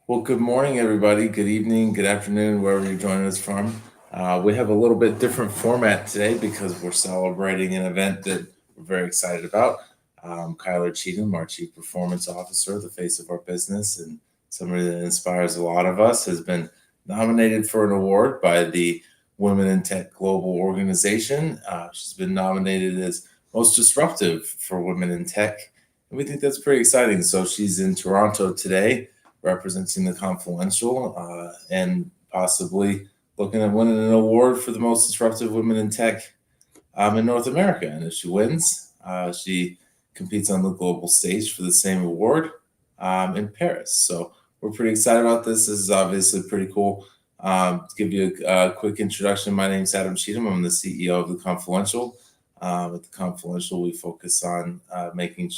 Well, good morning, everybody. Good evening, good afternoon, wherever you're joining us from. We have a little bit different format today because we're celebrating an event that we're very excited about. Kyler Cheatham, our Chief Performance Officer, the face of our business, and somebody that inspires a lot of us, has been nominated for an award by the Women in Tech Global Organization. She's been nominated as Most Disruptive for Women in Tech, and we think that's pretty exciting. So she's in Toronto today representing the Confluential and possibly looking at winning an award for the most disruptive women in tech in North America. And if she wins, she competes on the global stage for the same award in Paris. So we're pretty excited about this. This is obviously pretty cool. To give you a quick introduction, my name is Adam Cheatham. I'm the CEO of the Confluential. At the Confluential, we focus on making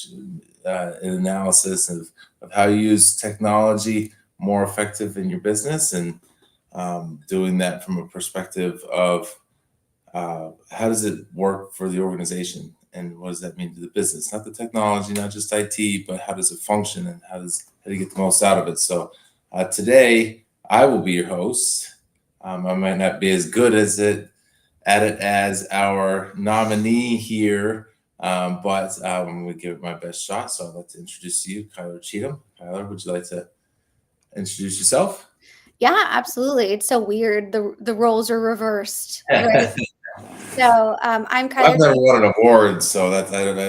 an analysis of how you use technology more effective in your business, and doing that from a perspective of how does it work for the organization and what does that mean to the business? Not the technology, not just IT, but how does it function and how do you get the most out of it? So today I will be your host. I might not be as good at it as our nominee here, but I'm going to give it my best shot. So I'd like to introduce you, Kyler Cheatham. Kyler, would you like to introduce yourself? Yeah, absolutely. It's so weird. The roles are reversed, right? So I'm I've Kyler. never won an award, so I don't think I the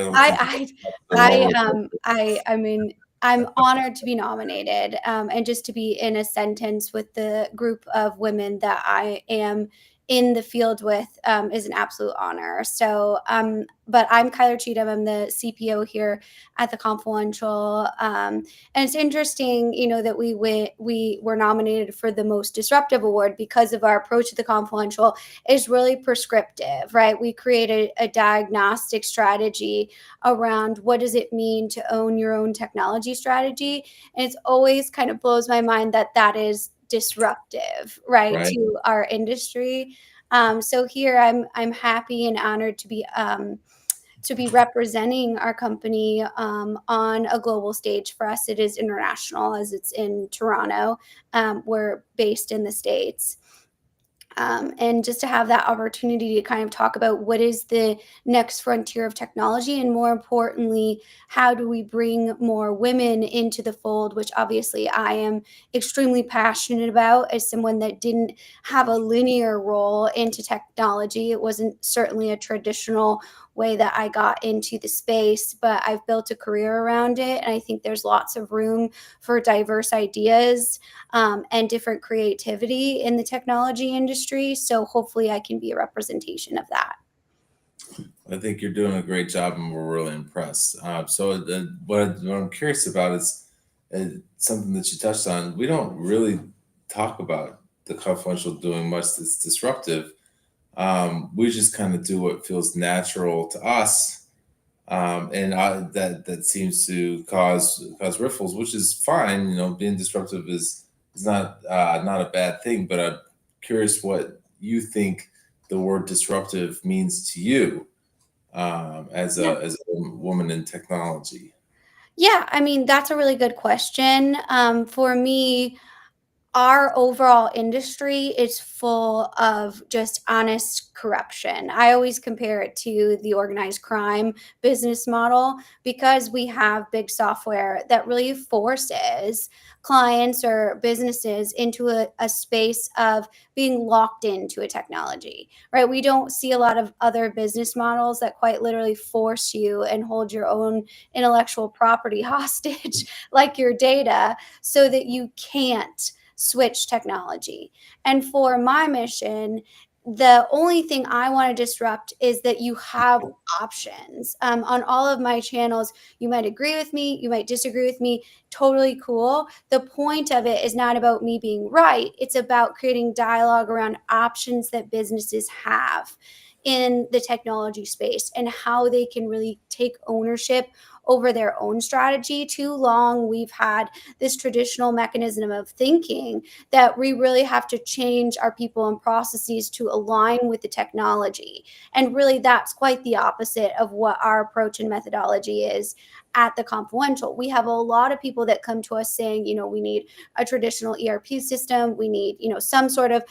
I role. I mean, I'm honored to be nominated, and just to be in a sentence with the group of women that I am in the field with is an absolute honor. So, but I'm Kyler Cheatham. I'm the CPO here at the Confluential, and it's interesting, that we were nominated for the most disruptive award because of our approach to the Confluential is really prescriptive, right? We created a diagnostic strategy around what does it mean to own your own technology strategy. And it's always kind of blows my mind that that is disruptive, right, Right. to our industry. So here I'm happy and honored to be representing our company on a global stage. For us, it is international as it's in Toronto. We're based in the States. And just to have that opportunity to kind of talk about what is the next frontier of technology, and more importantly, how do we bring more women into the fold, which obviously I am extremely passionate about as someone that didn't have a linear role into technology. It wasn't certainly a traditional way that I got into the space, but I've built a career around it. And I think there's lots of room for diverse ideas and different creativity in the technology industry. So hopefully I can be a representation of that. I think you're doing a great job, and we're really impressed. What I'm curious about is something that you touched on. We don't really talk about the Confluential doing much that's disruptive. We just kind of do what feels natural to us, and that seems to cause ripples, which is fine. Being disruptive is not a bad thing. But I'm curious what you think the word disruptive means to you Yeah. as a woman in technology. Yeah. I mean, that's a really good question. For me, our overall industry is full of just honest corruption. I always compare it to the organized crime business model because we have big software that really forces clients or businesses into a space of being locked into a technology, right? We don't see a lot of other business models that quite literally force you and hold your own intellectual property hostage, like your data, so that you can't switch technology. And for my mission, the only thing I want to disrupt is that you have options on all of my channels. You might agree with me, you might disagree with me, totally cool. The point of it is not about me being right, it's about creating dialogue around options that businesses have. in the technology space and how they can really take ownership over their own strategy. Too long we've had this traditional mechanism of thinking that we really have to change our people and processes to align with the technology. And really, that's quite the opposite of what our approach and methodology is at the Confluential. We have a lot of people that come to us saying, we need a traditional ERP system, we need, some sort of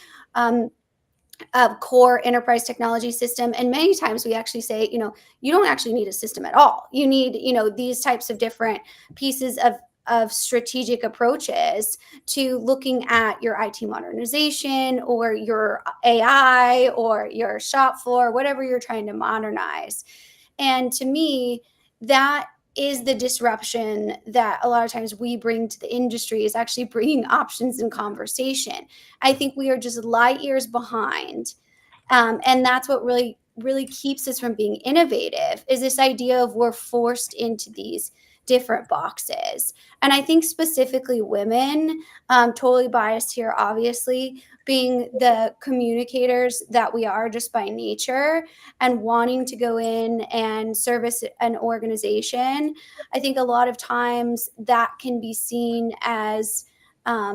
core enterprise technology system. And many times we actually say, you don't actually need a system at all. You need, these types of different pieces of strategic approaches to looking at your IT modernization or your AI or your shop floor, whatever you're trying to modernize. And to me, that is the disruption that a lot of times we bring to the industry, is actually bringing options and conversation. I think we are just light years behind. And that's what really keeps us from being innovative, is this idea of we're forced into these different boxes. And I think specifically women, totally biased here, obviously, being the communicators that we are just by nature and wanting to go in and service an organization. I think a lot of times that can be seen as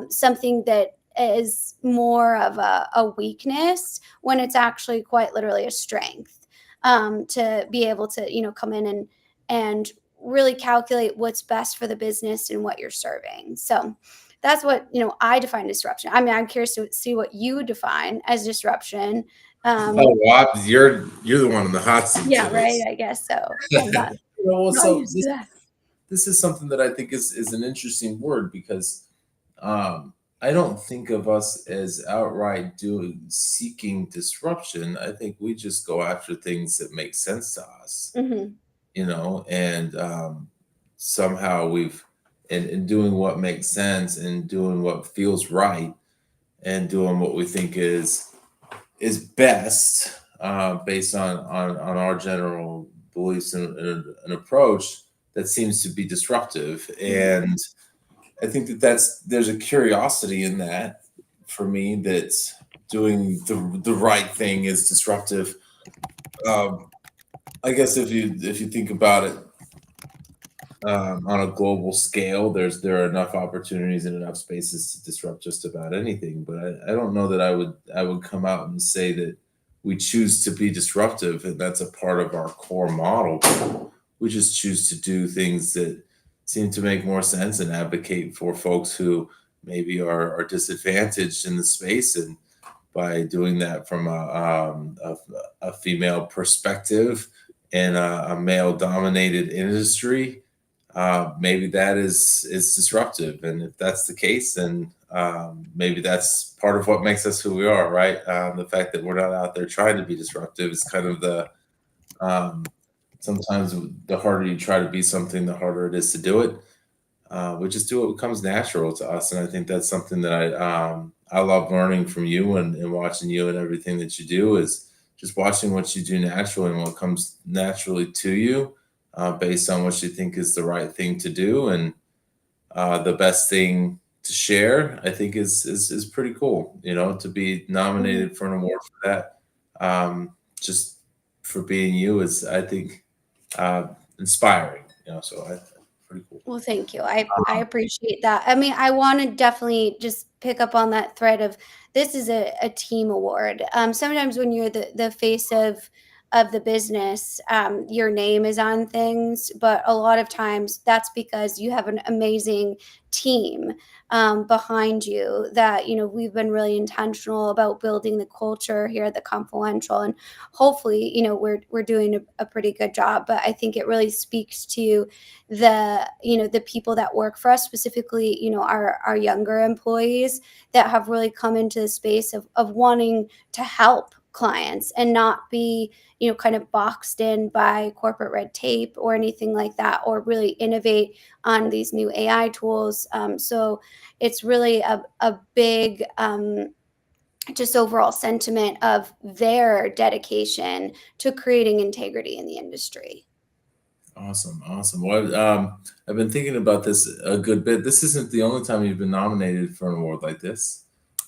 something that is more of a weakness, when it's actually quite literally a strength, to be able to come in and really calculate what's best for the business and what you're serving. So that's what I define disruption. I mean, I'm curious to see what you define as disruption. Oh, wow, you're the one in the hot seat Yeah, today. right. I guess so. I'm Well, not so used to that. this is something that I think is an interesting word, because I don't think of us as outright seeking disruption. I think we just go after things that make sense to us, Hmm. and somehow we've in doing what makes sense and doing what feels right and doing what we think is best, based on our general beliefs and an approach that seems to be disruptive. Hmm. And I think there's a curiosity in that, for me, that doing the right thing is disruptive. Um, I guess if you think about it, on a global scale, there are enough opportunities and enough spaces to disrupt just about anything. But I don't know that I would come out and say that we choose to be disruptive and that's a part of our core model. We just choose to do things that seem to make more sense and advocate for folks who maybe are disadvantaged in the space. And by doing that from a female perspective in a male dominated industry, maybe that is disruptive. And if that's the case, then maybe that's part of what makes us who we are, right? The fact that we're not out there trying to be disruptive is kind of the sometimes the harder you try to be something, the harder it is to do it. We just do what comes natural to us, and I think that's something that I love learning from you, and watching you and everything that you do, is just watching what you do naturally and what comes naturally to you, based on what you think is the right thing to do and the best thing to share. I think is pretty cool. To be Hmm. nominated for an award for that, just for being you, is, I think, inspiring. So pretty cool. Well, thank you. I appreciate that. I mean, I want to definitely just pick up on that thread of, this is a team award. Sometimes when you're the face of the business, your name is on things, but a lot of times that's because you have an amazing team behind you, that we've been really intentional about building the culture here at the Confluential, and hopefully we're doing a pretty good job. But I think it really speaks to the people that work for us, specifically our younger employees, that have really come into the space of wanting to help clients and not be kind of boxed in by corporate red tape or anything like that, or really innovate on these new AI tools. So it's really a big just overall sentiment of their dedication to creating integrity in the industry. Awesome, awesome. Well, I've been thinking about this a good bit. This isn't the only time you've been nominated for an award like this.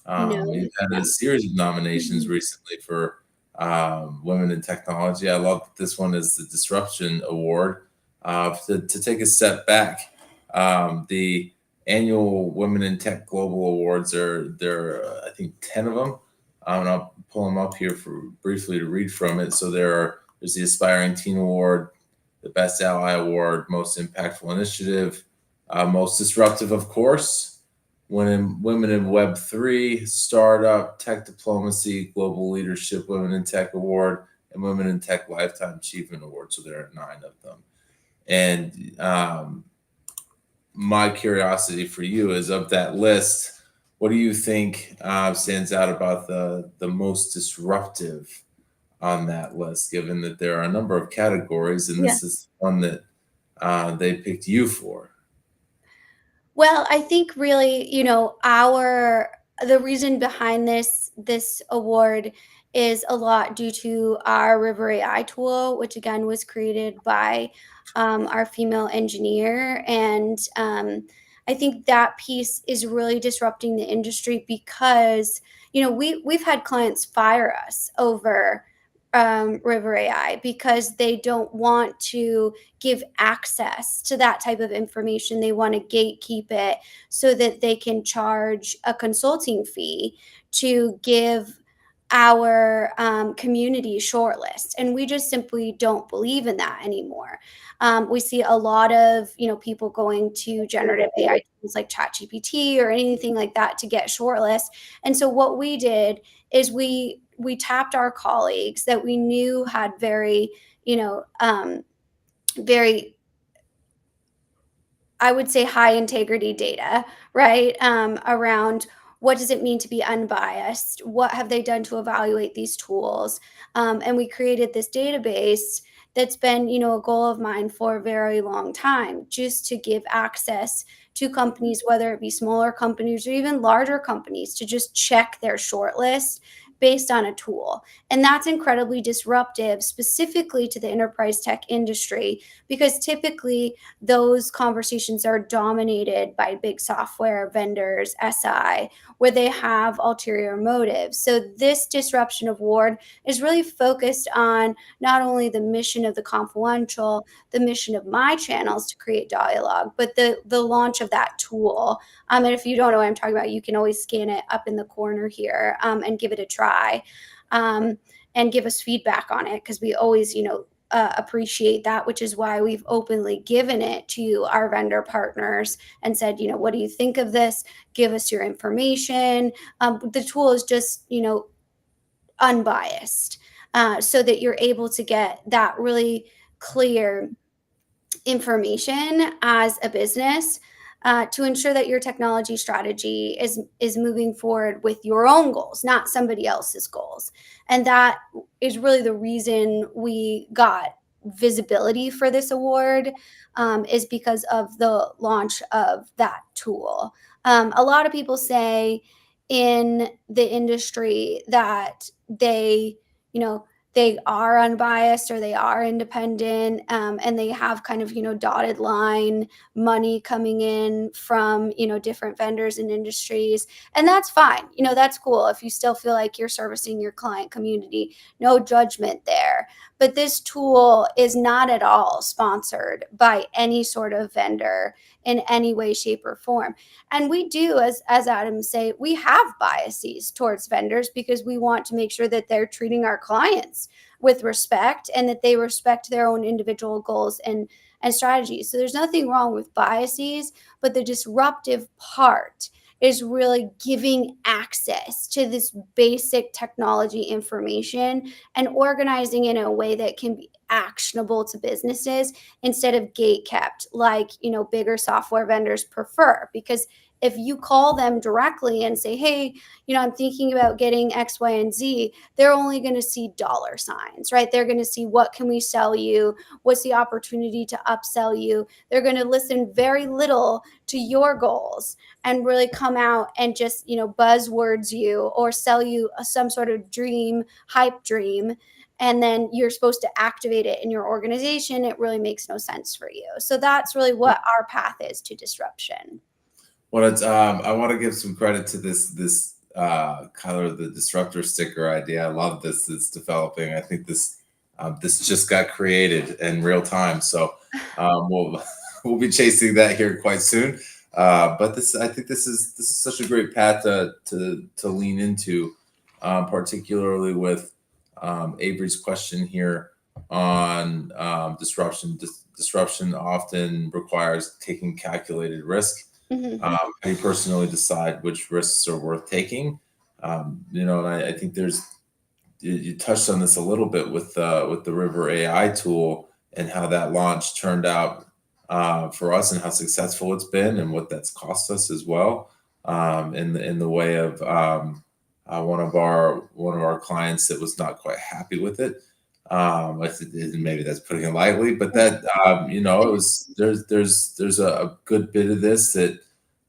No, You've it's had a not. series of nominations Mhm. recently for Women in Technology. I love that this one is the Disruption Award. To take a step back, the annual Women in Tech Global Awards I think 10 of them. And I'll pull them up here for briefly to read from it. So there's the Aspiring Teen Award, the Best Ally Award, Most Impactful Initiative, Most Disruptive, of course, Women in Web3, Startup, Tech Diplomacy, Global Leadership Women in Tech Award, and Women in Tech Lifetime Achievement Award. So there are 9 of them. And my curiosity for you is, of that list, what do you think stands out about the most disruptive on that list, given that there are a number of categories and Yeah. this is one that they picked you for? Well, I think really, the reason behind this award is a lot due to our River AI tool, which again was created by our female engineer, and I think that piece is really disrupting the industry because we've had clients fire us over River AI because they don't want to give access to that type of information. They want to gatekeep it so that they can charge a consulting fee to give our community shortlist, and we just simply don't believe in that anymore. We see a lot of people going to generative AI tools like ChatGPT or anything like that to get shortlist. And so what we did is we tapped our colleagues that we knew had very very, I would say, high integrity data, right? Around what does it mean to be unbiased? What have they done to evaluate these tools? And we created this database that's been, a goal of mine for a very long time, just to give access to companies, whether it be smaller companies or even larger companies, to just check their shortlist based on a tool. And that's incredibly disruptive, specifically to the enterprise tech industry, because typically those conversations are dominated by big software vendors, SI, where they have ulterior motives. So this disruption award is really focused on not only the mission of the Confluential, the mission of my channels to create dialogue, but the launch of that tool. And if you don't know what I'm talking about, you can always scan it up in the corner here and give it a try. And give us feedback on it, because we always, appreciate that, which is why we've openly given it to our vendor partners and said, what do you think of this? Give us your information. The tool is just, unbiased, so that you're able to get that really clear information as a business, to ensure that your technology strategy is moving forward with your own goals, not somebody else's goals. And that is really the reason we got visibility for this award, is because of the launch of that tool. A lot of people say in the industry that you know, they are unbiased or they are independent, and they have kind of dotted line money coming in from different vendors and industries, and that's fine. That's cool if you still feel like you're servicing your client community. No judgment there. But this tool is not at all sponsored by any sort of vendor in any way, shape, or form. And we do, as Adam say, we have biases towards vendors because we want to make sure that they're treating our clients with respect and that they respect their own individual goals and strategies. So there's nothing wrong with biases, but the disruptive part is really giving access to this basic technology information and organizing in a way that can be actionable to businesses instead of gate kept, like bigger software vendors prefer. Because if you call them directly and say, hey, I'm thinking about getting X, Y, and Z, they're only going to see dollar signs, right? They're going to see, what can we sell you? What's the opportunity to upsell you? They're going to listen very little to your goals and really come out and just, buzzwords you or sell you some sort of hype dream. And then you're supposed to activate it in your organization. It really makes no sense for you. So that's really what our path is to disruption. Well, it's I want to give some credit to this Kyler, the disruptor sticker idea. I love this. It's developing. I think this just got created in real time. So we'll we'll be chasing that here quite soon. But I think this is such a great path to lean into, particularly with Avery's question here on disruption. Disruption often requires taking calculated risk. Mhm. How do you personally decide which risks are worth taking? And I think you touched on this a little bit with the River AI tool and how that launch turned out for us and how successful it's been and what that's cost us as well. In the way of one of our clients that was not quite happy with it. Maybe that's putting it lightly, but that it was there's a good bit of this that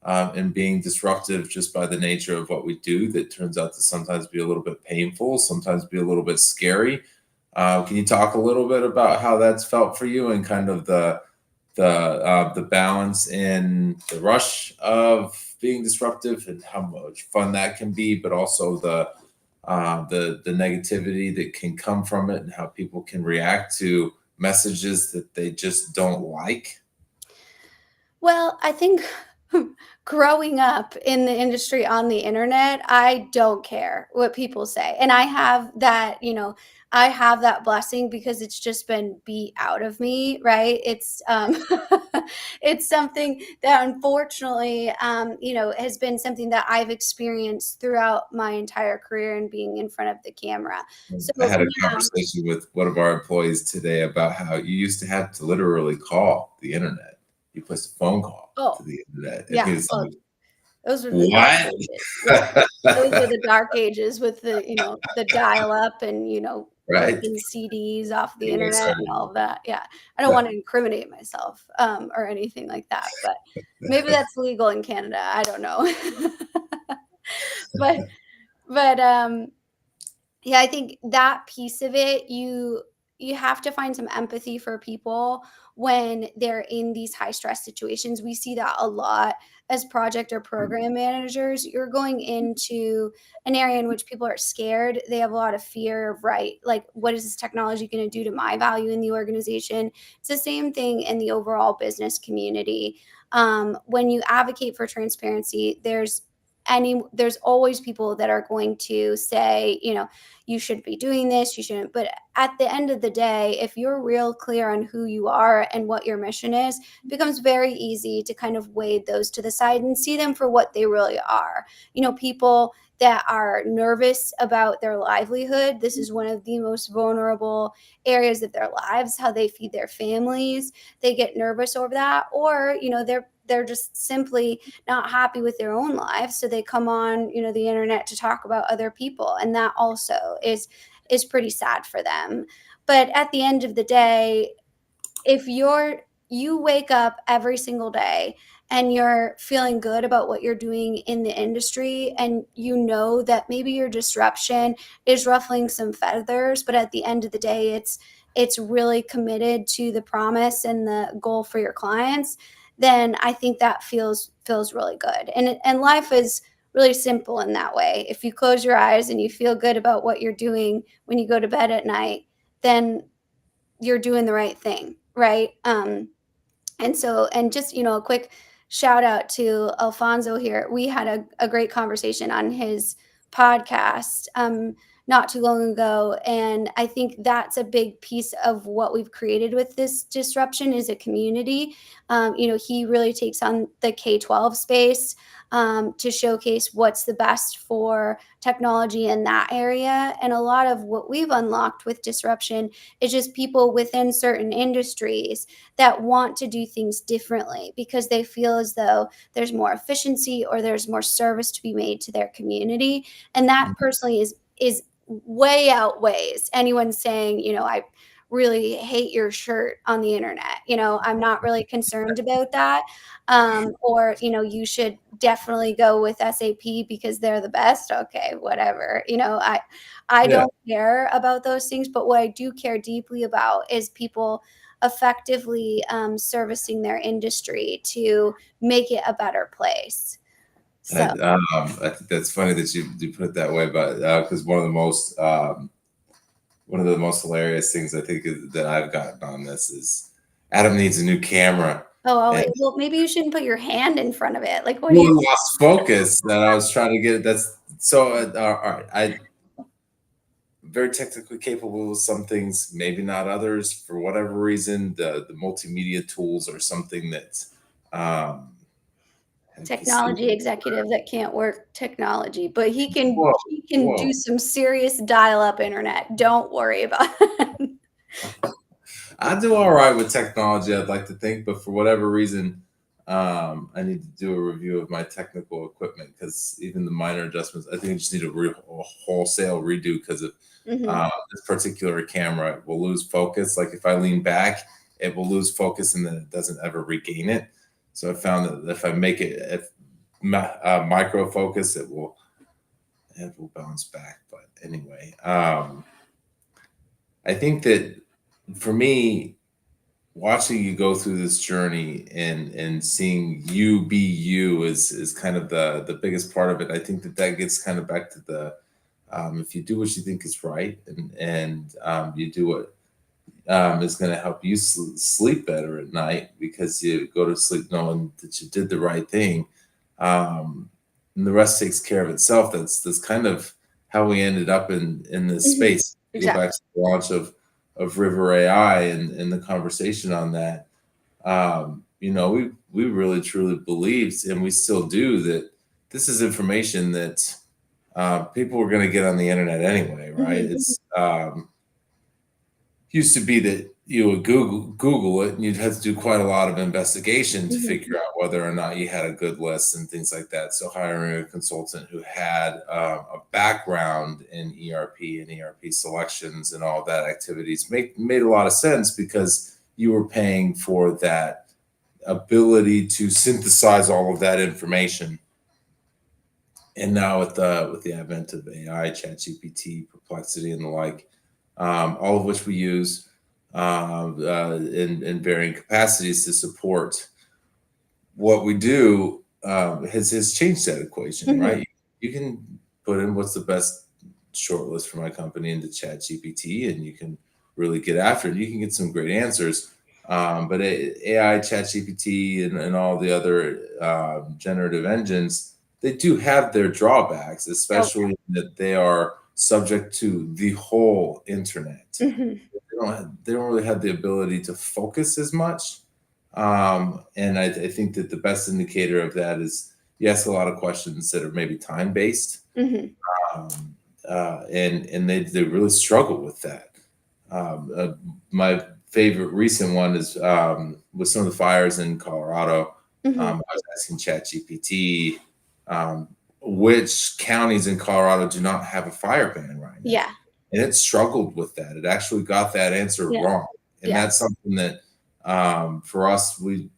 and being disruptive just by the nature of what we do that turns out to sometimes be a little bit painful, sometimes be a little bit scary. Can you talk a little bit about how that's felt for you and kind of the balance in the rush of being disruptive and how much fun that can be, but also the negativity that can come from it and how people can react to messages that they just don't like? Well, I think growing up in the industry on the internet, I don't care what people say. And I have that blessing because it's just been beat out of me, right? It's something that unfortunately, has been something that I've experienced throughout my entire career and being in front of the camera. So I had a now, conversation with one of our employees today about how you used to have to literally call the internet. You placed a phone call oh, to the internet, and he yeah. was Oh, like, those were the dark "What?" ages. Yeah. Those were the dark ages with the dial up and, Right? ripping CDs off the Anyway, internet sorry. and all of that. Yeah. I don't wanna incriminate myself, or anything like that, but maybe that's legal in Canada, I don't know. But but yeah, I think that piece of it, you have to find some empathy for people when they're in these high stress situations. We see that a lot as project or program managers. You're going into an area in which people are scared. They have a lot of fear of, right, like, what is this technology going to do to my value in the organization? It's the same thing in the overall business community. When you advocate for transparency, there's always people that are going to say, you should be doing this, you shouldn't. But at the end of the day, if you're real clear on who you are and what your mission is, it becomes very easy to kind of weigh those to the side and see them for what they really are. People that are nervous about their livelihood. This is one of the most vulnerable areas of their lives, how they feed their families. They get nervous over that, or, they're just simply not happy with their own lives, so they come on the internet to talk about other people, and that also is pretty sad for them. But at the end of the day, if you wake up every single day and you're feeling good about what you're doing in the industry, and you know that maybe your disruption is ruffling some feathers, but at the end of the day it's really committed to the promise and the goal for your clients, then I think that feels really good. And life is really simple in that way. If you close your eyes and you feel good about what you're doing when you go to bed at night, then you're doing the right thing, right? And just, a quick shout out to Alfonso here. We had a great conversation on his podcast not too long ago. And I think that's a big piece of what we've created with this disruption is a community. He really takes on the K-12 space to showcase what's the best for technology in that area. And a lot of what we've unlocked with disruption is just people within certain industries that want to do things differently because they feel as though there's more efficiency or there's more service to be made to their community. And that personally is way outweighs anyone saying, I really hate your shirt on the internet. I'm not really concerned about that. Or, you should definitely go with SAP because they're the best. Okay, whatever. I Yeah. don't care about those things, but what I do care deeply about is people effectively servicing their industry to make it a better place. So, I think that's funny that you put it that way, but because one of the most hilarious things I think that I've gotten on this is Adam needs a new camera, and well, maybe you shouldn't put your hand in front of it. Like, what do you? really lost focus that I was trying to get. That's so. All right, I very technically capable of some things, maybe not others. For whatever reason, the multimedia tools are something that um, have Technology executive that can't work technology, but Whoa, he can whoa. do some serious dial-up internet. Don't worry about it. I do all right with technology, I'd like to think, but for whatever reason, I need to do a review of my technical equipment because even the minor adjustments, I think I just need a wholesale redo because of Mhm, this particular camera will lose focus. Like if I lean back, it will lose focus and then it doesn't ever regain it. So I found that if I make it if micro focus, it will bounce back. But anyway, I think that for me, watching you go through this journey and seeing you be you is kind of the biggest part of it. I think that that gets kind of back to the if you do what you think is right and you do what is going to help you sleep better at night because you go to sleep knowing that you did the right thing, um, and the rest takes care of itself. That's kind of how we ended up in this mhm. space. You go back Exactly. to the launch of River AI and the conversation on that. We really truly believed, and we still do, that this is information that people were going to get on the internet anyway, right? Mhm, mhm, It's used to be that you would Google it, and you'd have to do quite a lot of investigation to mhm. figure out whether or not you had a good list and things like that. So hiring a consultant who had a background in ERP and ERP selections and all that activities made a lot of sense because you were paying for that ability to synthesize all of that information. And now with the advent of AI, ChatGPT, Perplexity, and the like, all of which we use in varying capacities to support what we do, has changed that equation, Mhm, right? You can put in what's the best shortlist for my company into ChatGPT, and you can really get after it. You can get some great answers. But AI, ChatGPT, and all the other generative engines, they do have their drawbacks, oh, especially that they are subject to the whole internet. mhm, They don't really have the ability to focus as much. And I think that the best indicator of that is you ask a lot of questions that are maybe time based, mhm, um, and they really struggle with that. My favorite recent one is with some of the fires in Colorado. mhm. I was asking ChatGPT which counties in Colorado do not have a fire ban right now, Yeah, and it struggled with that. It actually got that answer yeah, wrong, and yeah. that's something that for us, we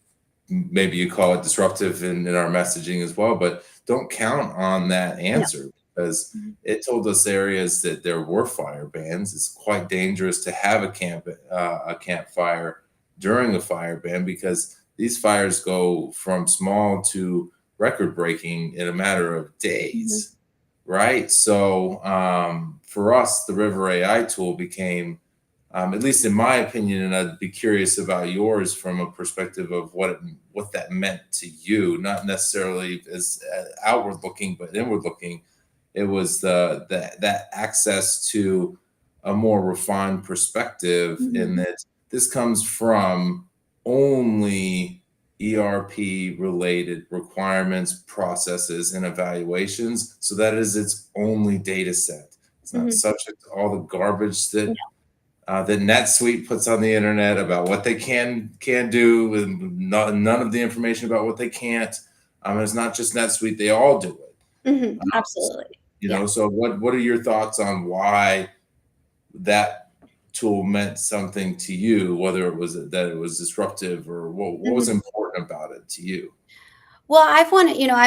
maybe you call it disruptive in our messaging as well, but don't count on that No. answer because Mhm, it told us areas that there were fire bans. It's quite dangerous to have a campfire during a fire ban because these fires go from small to record breaking in a matter of mhm, days, right? So for us, the River AI tool became, at least in my opinion, and I'd be curious about yours from a perspective of what that meant to you, not necessarily as outward looking, but inward looking. It was that access to a more refined perspective, in mhm, that this comes from only ERP related requirements, processes, and evaluations. So that is its only data set. It's not mhm. subject to all the garbage No. that NetSuite puts on the internet about what they can do, and none of the information about what they can't. It's not just NetSuite; they all do it. Mhm, Um, absolutely. Yeah. so what are your thoughts on why that tool meant something to you? Whether it was that it was disruptive, or what was Mhm. important about it to you? Well, I've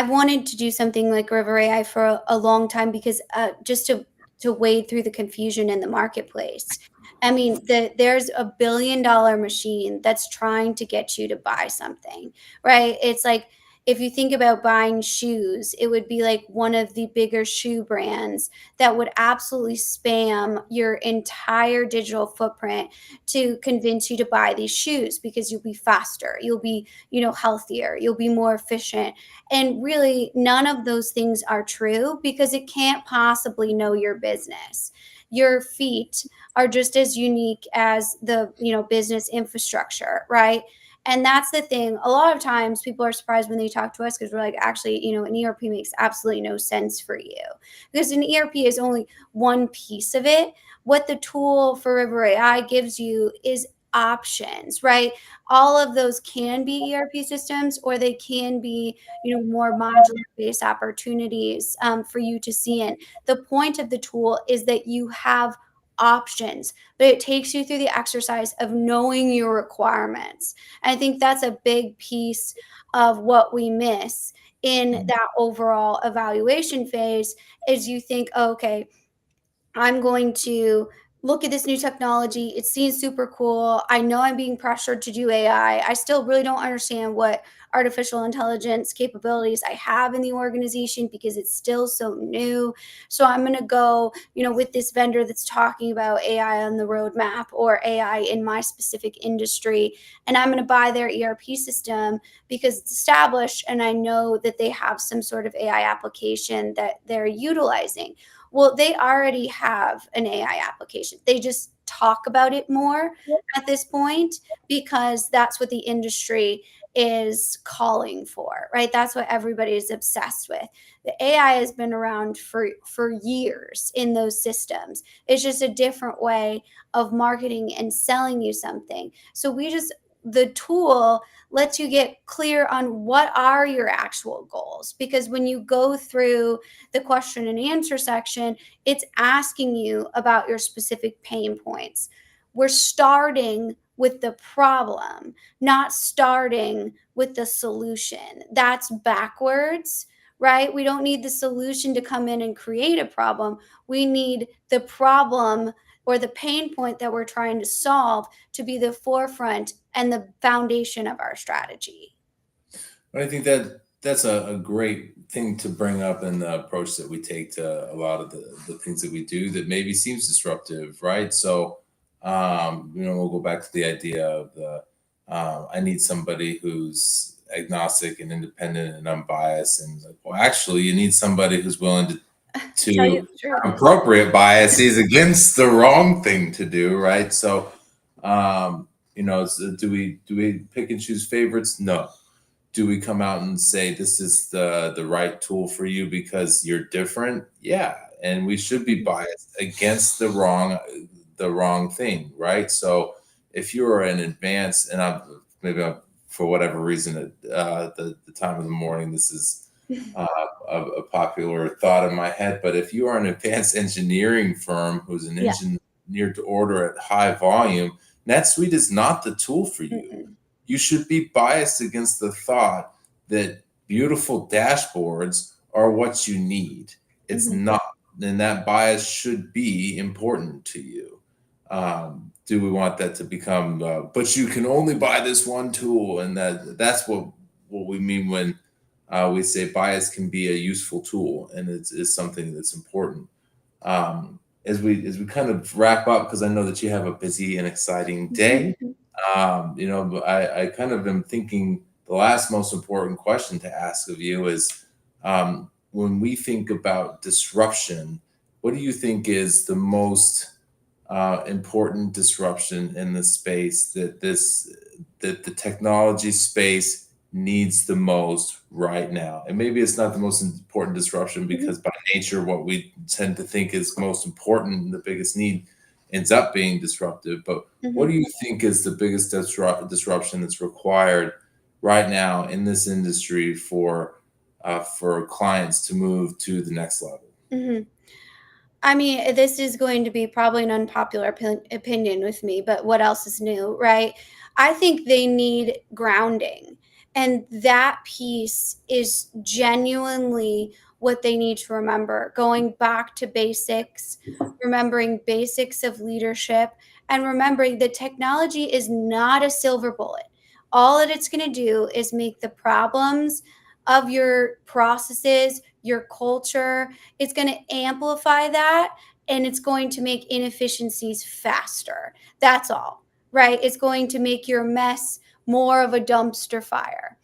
wanted to do something like River AI for a long time because just to wade through the confusion in the marketplace. I mean, there's a $1 billion machine that's trying to get you to buy something, right? It's like If you think about buying shoes, it would be like one of the bigger shoe brands that would absolutely spam your entire digital footprint to convince you to buy these shoes because you'll be faster, you'll be, healthier, you'll be more efficient. And really, none of those things are true because it can't possibly know your business. Your feet are just as unique as the, business infrastructure, right? And that's the thing. A lot of times people are surprised when they talk to us because we're like, actually, an ERP makes absolutely no sense for you because an ERP is only one piece of it. What the tool for River AI gives you is options, right? All of those can be ERP systems, or they can be, more modular based opportunities for you to see in. The point of the tool is that you have options, but it takes you through the exercise of knowing your requirements. And I think that's a big piece of what we miss in that overall evaluation phase is you think, oh, okay, I'm going to look at this new technology. It seems super cool. I know I'm being pressured to do AI. I still really don't understand what artificial intelligence capabilities I have in the organization because it's still so new. So I'm going to go, with this vendor that's talking about AI on the roadmap or AI in my specific industry. And I'm going to buy their ERP system because it's established and I know that they have some sort of AI application that they're utilizing. Well, they already have an AI application. They just talk about it more at this point because that's what the industry is calling for, right? That's what everybody is obsessed with. The AI has been around for years in those systems. It's just a different way of marketing and selling you something. So the tool lets you get clear on what are your actual goals, because when you go through the question and answer section, it's asking you about your specific pain points. We're starting with the problem, not starting with the solution. That's backwards, right? We don't need the solution to come in and create a problem. We need the problem or the pain point that we're trying to solve to be the forefront and the foundation of our strategy. I think that that's a great thing to bring up in the approach that we take to a lot of the things that we do that maybe seems disruptive, right? So, we'll go back to the idea of I need somebody who's agnostic and independent and unbiased, and like, well, actually, you need somebody who's willing Tell you to the truth. appropriate biases against the wrong thing to do, right? So, do we pick and choose favorites? No. Do we come out and say this is the right tool for you because you're different? Yeah, and we should be biased against the wrong thing, right? So if you are an advanced, and for whatever reason at the time of the morning, this is a popular thought in my head. But if you are an advanced engineering firm who's an Yeah. engineer to order at high volume, NetSuite is not the tool for you. Mm-mm. You should be biased against the thought that beautiful dashboards are what you need. It's Mhm. not. And that bias should be important to you. Do we want that to become, but you can only buy this one tool? And that's what we mean when we say bias can be a useful tool and it's something that's important. As we kind of wrap up, because I know that you have a busy and exciting day, but I kind of am thinking the last most important question to ask of you is, when we think about disruption, what do you think is the most important disruption in the space that the technology space needs the most right now? And maybe it's not the most important disruption Mhm. because by nature, what we tend to think is most important and the biggest need ends up being disruptive. But what Mhm. do you think is the biggest disruption that's required right now in this industry for clients to move to the next level? Mhm. I mean, this is going to be probably an unpopular opinion with me, but what else is new, right? I think they need grounding. And that piece is genuinely what they need to remember. Going back to basics, remembering basics of leadership, and remembering that technology is not a silver bullet. All that it's going to do is make the problems of your processes, your culture. It's going to amplify that, and it's going to make inefficiencies faster. That's all, right? It's going to make your mess more of a dumpster fire.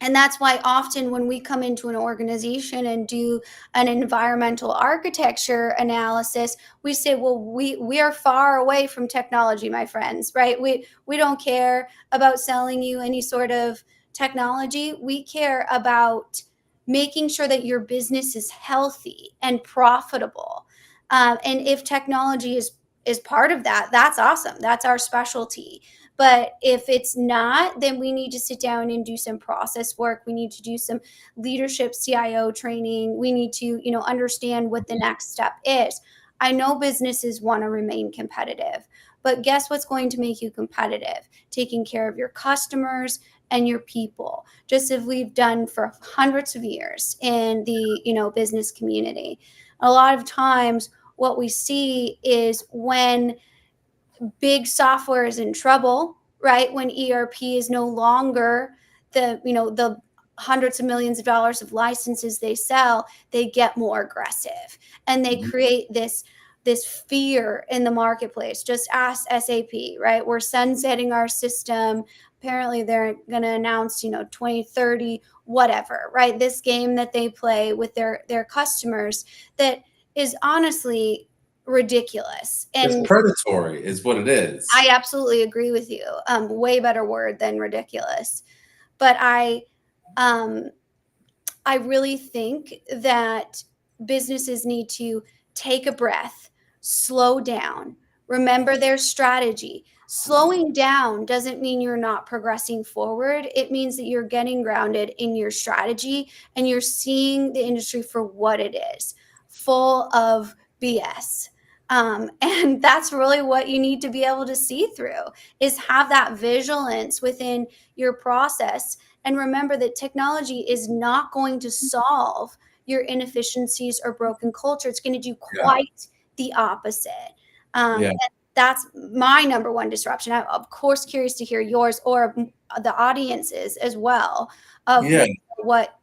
And that's why often when we come into an organization and do an environmental architecture analysis, we say, well, we are far away from technology, my friends, right? We don't care about selling you any sort of technology. We care about making sure that your business is healthy and profitable. And if technology is part of that, that's awesome. That's our specialty. But if it's not, then we need to sit down and do some process work. We need to do some leadership CIO training. We need to, understand what the next step is. I know businesses want to remain competitive, but guess what's going to make you competitive? Taking care of your customers and your people, just as we've done for hundreds of years in the, business community. A lot of times what we see is when big software is in trouble, right? When ERP is no longer the hundreds of millions of dollars of licenses they sell, they get more aggressive and they Mhm. create this fear in the marketplace. Just ask SAP, right? We're sunsetting our system. Apparently they're going to announce, 2030, whatever, right? This game that they play with their customers that is honestly ridiculous. It's And predatory, is what it is. I absolutely agree with you. Way better word than ridiculous. But um, I really think that businesses need to take a breath, slow down, remember their strategy. Slowing down doesn't mean you're not progressing forward. It means that you're getting grounded in your strategy and you're seeing the industry for what it is, full of BS. And that's really what you need to be able to see through is have that vigilance within your process and remember that technology is not going to solve your inefficiencies or broken culture. It's going to do Yeah. quite the opposite. Yeah. And that's my number one disruption. I'm, of course, curious to hear yours or the audiences as well of Yeah. what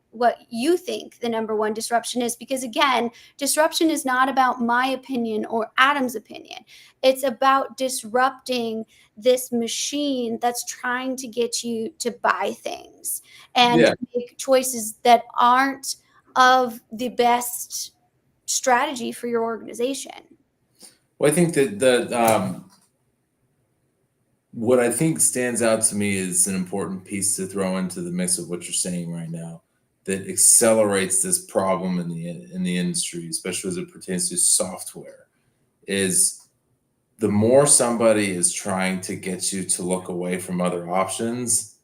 you think the number one disruption is. Because again, disruption is not about my opinion or Adam's opinion. It's about disrupting this machine that's trying to get you to buy things and Yeah. make choices that aren't of the best strategy for your organization. Well, I think that what I think stands out to me is an important piece to throw into the mix of what you're saying right now that accelerates this problem in the industry, especially as it pertains to software, is the more somebody is trying to get you to look away from other options,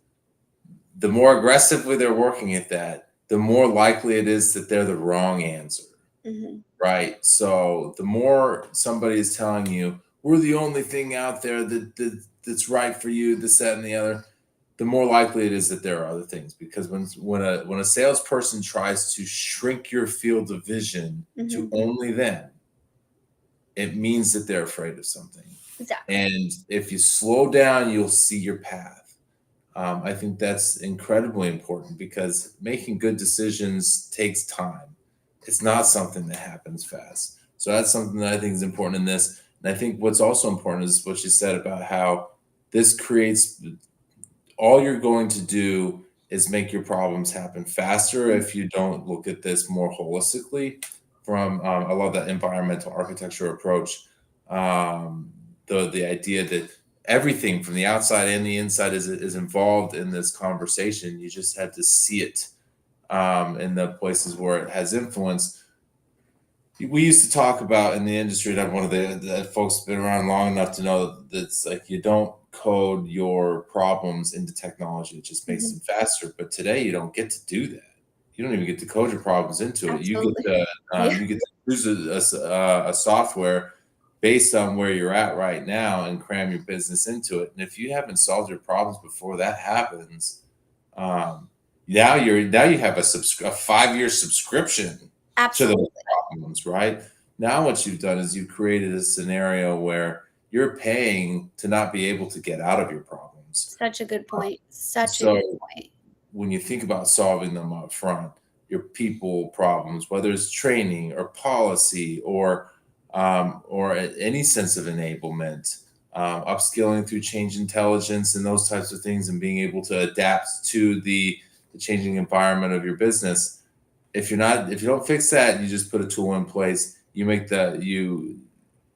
the more aggressively they're working at that, the more likely it is that they're the wrong answer. Mhm. Right. So the more somebody is telling you, we're the only thing out there that's right for you, this, that, and the other, the more likely it is that there are other things. Because when a salesperson tries to shrink your field of vision to Mhm. only them, it means that they're afraid of something. Exactly. And if you slow down, you'll see your path. I think that's incredibly important because making good decisions takes time. It's not something that happens fast. So that's something that I think is important in this. And I think what's also important is what you said about how this creates all you're going to do is make your problems happen faster if you don't look at this more holistically. I love that environmental architecture approach. The idea that everything from the outside and the inside is involved in this conversation. You just have to see it in the places where it has influence. We used to talk about in the industry, and I'm one of the folks been around long enough to know that it's like you don't code your problems into technology. It just makes Mhm. them faster. But today you don't get to do that. You don't even get to code your problems into it. Absolutely. Yeah. You get to use a software based on where you're at right now and cram your business into it. And if you haven't solved your problems before that happens, um, now you have a 5-year subscription to those Absolutely. problems, right? Now what you've done is you've created a scenario where you're paying to not be able to get out of your problems. Such a good point. Such a So good point. when you think about solving them up front, your people problems, whether it's training or policy or any sense of enablement, upskilling through change intelligence and those types of things, and being able to adapt to the changing environment of your business. If you don't fix that, you just put a tool in place. You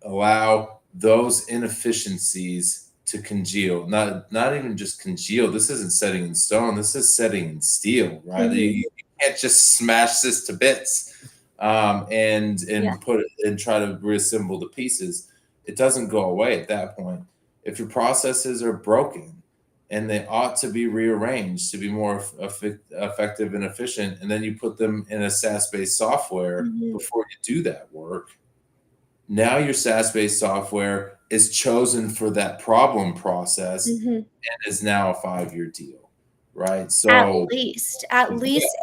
allow those inefficiencies to congeal. Not even just congeal. This isn't setting in stone. This is setting in steel, right? Mhm. You can't just smash this to bits Yeah. and put it and try to reassemble the pieces. It doesn't go away at that point. If your processes are broken and they ought to be rearranged to be more effective and efficient, and then you put them in a SaaS-based software Mhm. before you do that work, now your SaaS-based software is chosen for that problem process Mhm. and is now a 5-year deal, right? At So at yeah, least,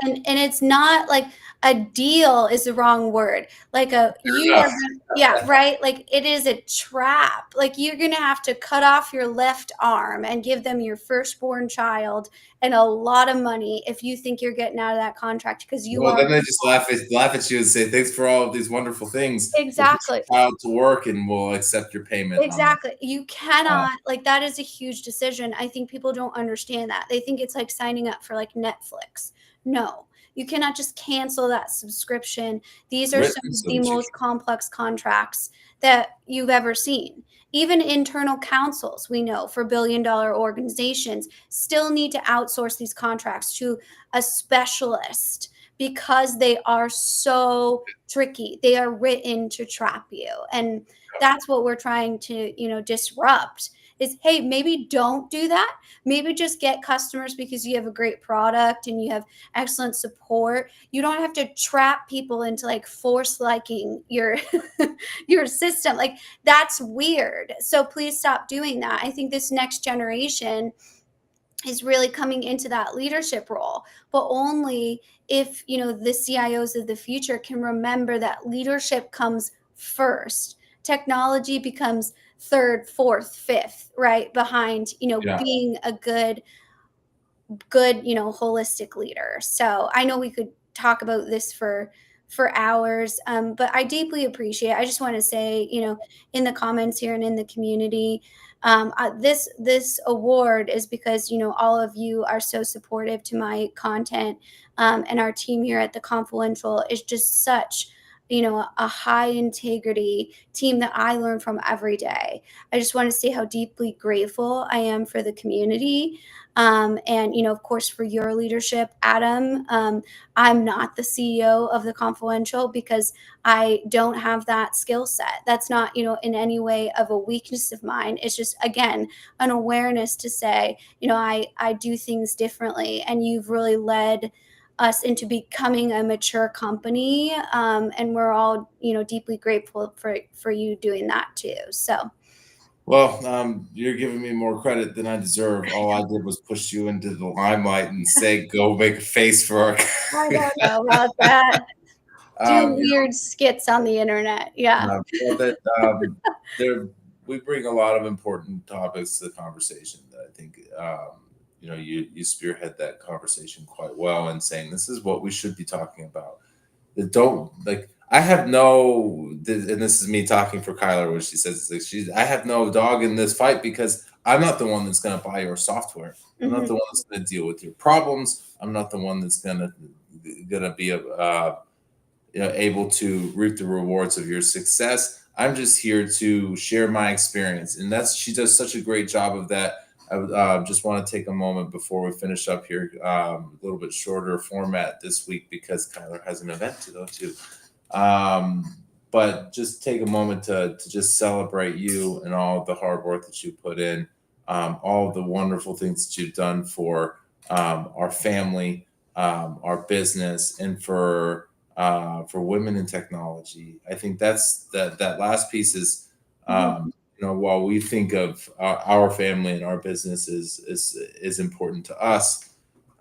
and it's not like a deal is the wrong word. Like a you are enough. gonna yeah, right? Like it is a trap. Like you're gonna have to cut off your left arm and give them your firstborn child and a lot of money if you think you're getting out of that contract because you Well, are then they just laugh at you and say, "Thanks for all of these wonderful things. We'll put exactly. your child to work and we'll accept your payment on that." Exactly. You Uh, cannot like that is a huge decision. I think people don't understand that. They think it's like signing up for like Netflix. No. You cannot just cancel that subscription. These are some Written of so the that you most complex contracts that you've ever seen. Even internal counsels, we know, for billion-dollar organizations still need to outsource these contracts to a specialist because they are so tricky. They are written to trap you. And that's what we're trying to disrupt is hey, maybe don't do that. Maybe just get customers because you have a great product and you have excellent support. You don't have to trap people into like force liking your your system. Like that's weird, so please stop doing that. I think this next generation is really coming into that leadership role, but only if the CIOs of the future can remember that leadership comes first. Technology becomes third, fourth, fifth, right behind yeah. being a good holistic leader. So I know we could talk about this for hours, but I deeply appreciate, I just want to say, in the comments here and in the community, this award is because all of you are so supportive to my content, and our team here at the Confluential is just such a high integrity team that I learn from every day. I just want to say how deeply grateful I am for the community, and of course for your leadership, Adam. I'm not the CEO of the Confluential because I don't have that skill set. That's not in any way of a weakness of mine. It's just again an awareness to say I do things differently, and you've really led us into becoming a mature company, and we're all deeply grateful for you doing that too. So Well, you're giving me more credit than I deserve. All I did was push you into the limelight and say, "Go make a face for our." I don't know about that. Do You weird skits on the internet. Yeah. well, that there we bring a lot of important topics to the conversation that I think you spearhead that conversation quite well in saying this is what we should be talking about. That don't like I have no and this is me talking for Kyler when she says this, I have no dog in this fight because I'm not the one that's going to buy your software. I'm not Mhm. the one that's going to deal with your problems. I'm not the one that's going to be able to reap the rewards of your success. I'm just here to share my experience, and that's she does such a great job of that. I just want to take a moment before we finish up here, a little bit shorter format this week because Kyler has an event to go to. Um, but just take a moment to just celebrate you and all the hard work that you put in, all the wonderful things that you've done for our family, our business, and for women in technology. I think that last piece is, Mhm. while we think of our family and our business is important to us,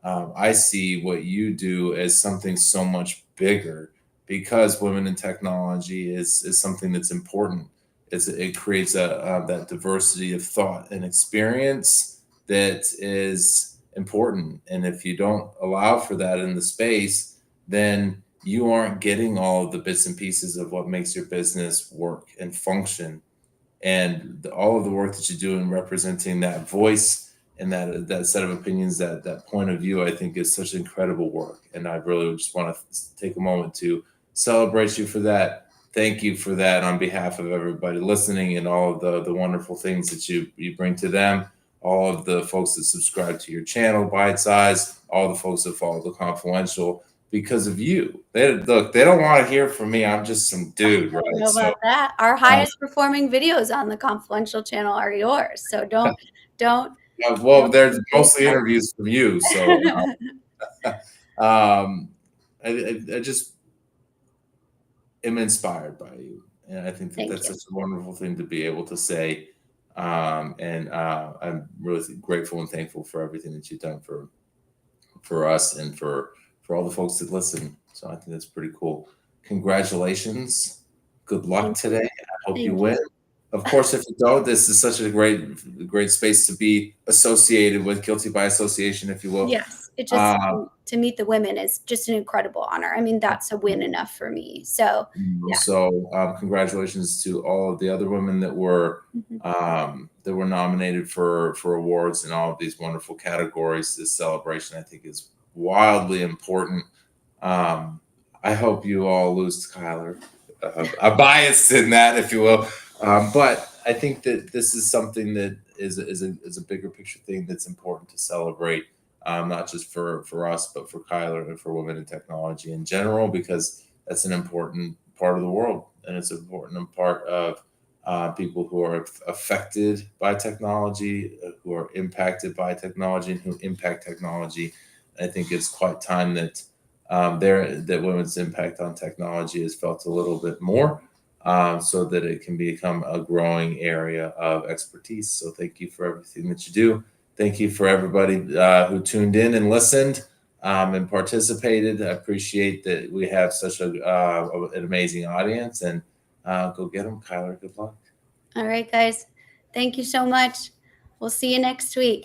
I see what you do as something so much bigger because women in technology is something that's important. It creates that diversity of thought and experience that is important. And if you don't allow for that in the space, then you aren't getting all of the bits and pieces of what makes your business work and function. And all of the work that you do in representing that voice and that set of opinions, that point of view, I think is such incredible work. And I really just want to take a moment to celebrate you for that. Thank you for that on behalf of everybody listening, and all of the wonderful things that you bring to them, all of the folks that subscribe to your channel, Bite Size, all the folks that follow the Confluential. Because of you, they don't want to hear from me. I'm just some dude, I right? don't know So about that. Our highest performing videos on the Confluential channel are yours. So don't yeah, well, don't there's be mostly big. interviews from you, so um, I just am inspired by you, and I think that Thank that's you. such a wonderful thing to be able to say. And I'm really grateful and thankful for everything that you've done for us and for all the folks that listen. So I think that's pretty cool. Congratulations. Good luck Thank you. today. I hope you Thank win. you. Of course, if you don't, this is such a great space to be associated with, guilty by association, if you will. Yes, it just Uh, to meet the women is just an incredible honor. I mean, that's a win enough for me. So, yeah. so congratulations to all of the other women Mhm. that were nominated for awards in all of these wonderful categories. This celebration, I think, is wildly important. Um, I hope you all lose to Kyler. I'm biased in that, if you will, but I think that this is something that is a bigger picture thing that's important to celebrate, not just for us, but for Kyler and for women in technology in general, because that's an important part of the world, and it's an important part of people who are affected by technology, who are impacted by technology, and who impact technology. I think it's quite time that that women's impact on technology is felt a little bit more, so that it can become a growing area of expertise. So thank you for everything that you do. Thank you for everybody who tuned in and listened and participated. I appreciate that we have such an amazing audience, and go get them, Kyler. Good luck. All right, guys. Thank you so much. We'll see you next week.